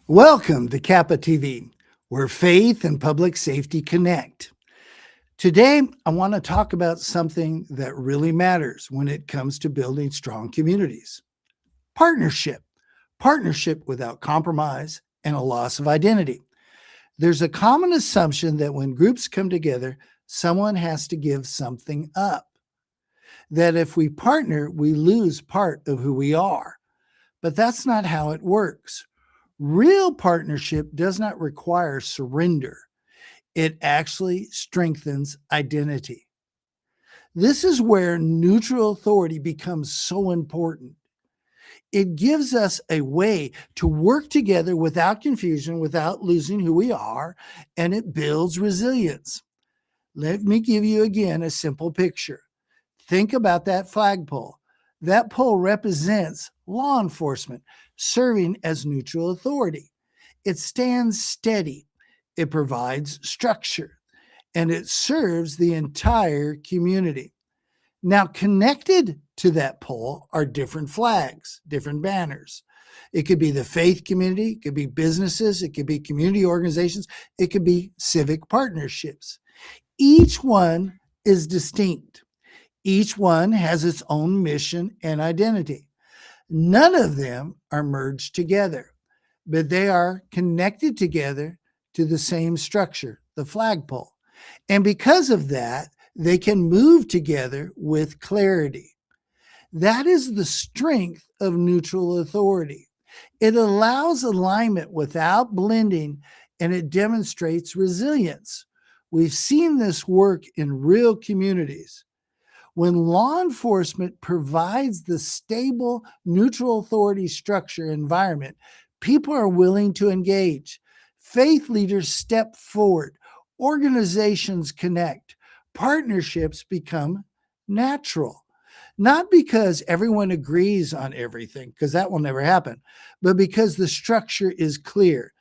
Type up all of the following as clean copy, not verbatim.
Welcome to Kappa TV, where faith and public safety connect. Today, I want to talk about something that really matters when it comes to building strong communities: partnership. Partnership without compromise and a loss of identity. There's a common assumption that when groups come together, someone has to give something up. That if we partner, we lose part of who we are. But that's not how it works. Real partnership does not require surrender. It actually strengthens identity. This is where neutral authority becomes so important. It gives us a way to work together without confusion, without losing who we are, and it builds resilience. Let me give you again a simple picture. Think about that flagpole. That pole represents law enforcement serving as neutral authority. It stands steady, it provides structure, and it serves the entire community. Now, connected to that pole are different flags, different banners. It could be the faith community, it could be businesses, it could be community organizations, it could be civic partnerships. Each one is distinct. Each one has its own mission and identity. None of them are merged together, but they are connected together to the same structure, the flagpole. And because of that, they can move together with clarity. That is the strength of neutral authority. It allows alignment without blending, and it demonstrates resilience. We've seen this work in real communities. When law enforcement provides the stable, neutral authority structure environment, people are willing to engage. Faith leaders step forward, organizations connect, partnerships become natural. Not because everyone agrees on everything, because that will never happen, but because the structure is clear.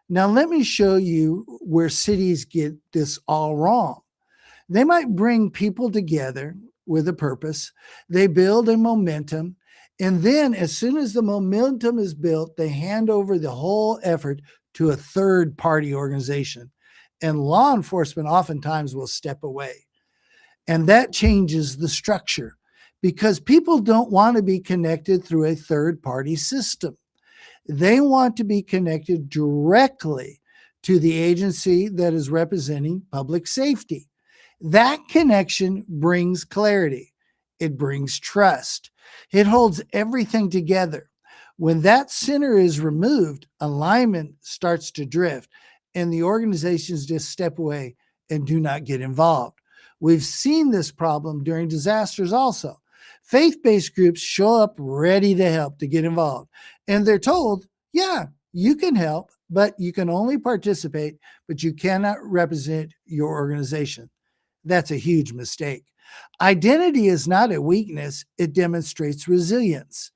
Now, let me show you where cities get this all wrong. They might bring people together with a purpose. They build a momentum. And then, as soon as the momentum is built, they hand over the whole effort to a third party organization. And law enforcement oftentimes will step away. And that changes the structure because people don't want to be connected through a third party system. They want to be connected directly to the agency that is representing public safety. That connection brings clarity. It brings trust. It holds everything together. When that center is removed, alignment starts to drift, and the organizations just step away and do not get involved. We've seen this problem during disasters also. Faith based groups show up ready to help, to get involved, and they're told, yeah, you can help, but you can only participate, but you cannot represent your organization. That's a huge mistake. Identity is not a weakness, it demonstrates resilience.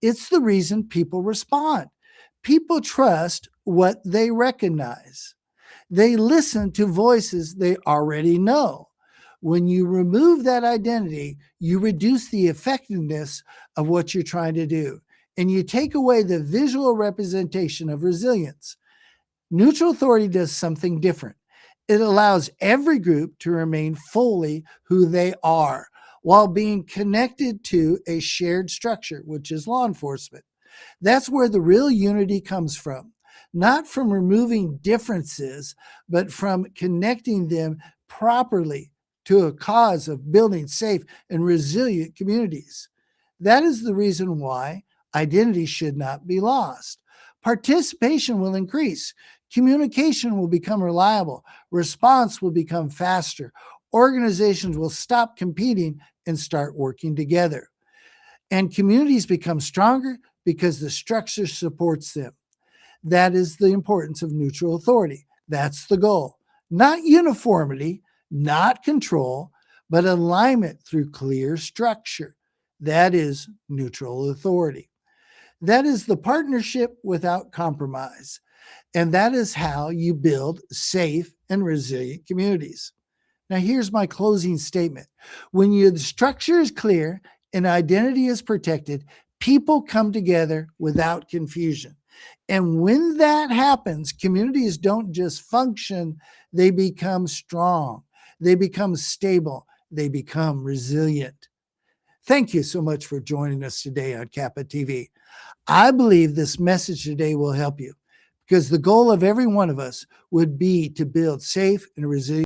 It's the reason people respond. People trust what they recognize. They listen to voices they already know. When you remove that identity, you reduce the effectiveness of what you're trying to do, and you take away the visual representation of resilience. Neutral authority does something different. It allows every group to remain fully who they are while being connected to a shared structure, which is law enforcement. That's where the real unity comes from, not from removing differences, but from connecting them properly to a cause of building safe and resilient communities. That is the reason why identity should not be lost. Participation will increase. Communication will become reliable. Response will become faster. Organizations will stop competing and start working together. And communities become stronger because the structure supports them. That is the importance of neutral authority. That's the goal. Not uniformity, not control, but alignment through clear structure. That is neutral authority. That is the partnership without compromise. And that is how you build safe and resilient communities. Now, here's my closing statement. When your structure is clear and identity is protected, people come together without confusion. And when that happens, communities don't just function, they become strong, they become stable, they become resilient. Thank you so much for joining us today on Kappa TV. I believe this message today will help you because the goal of every one of us would be to build safe and resilient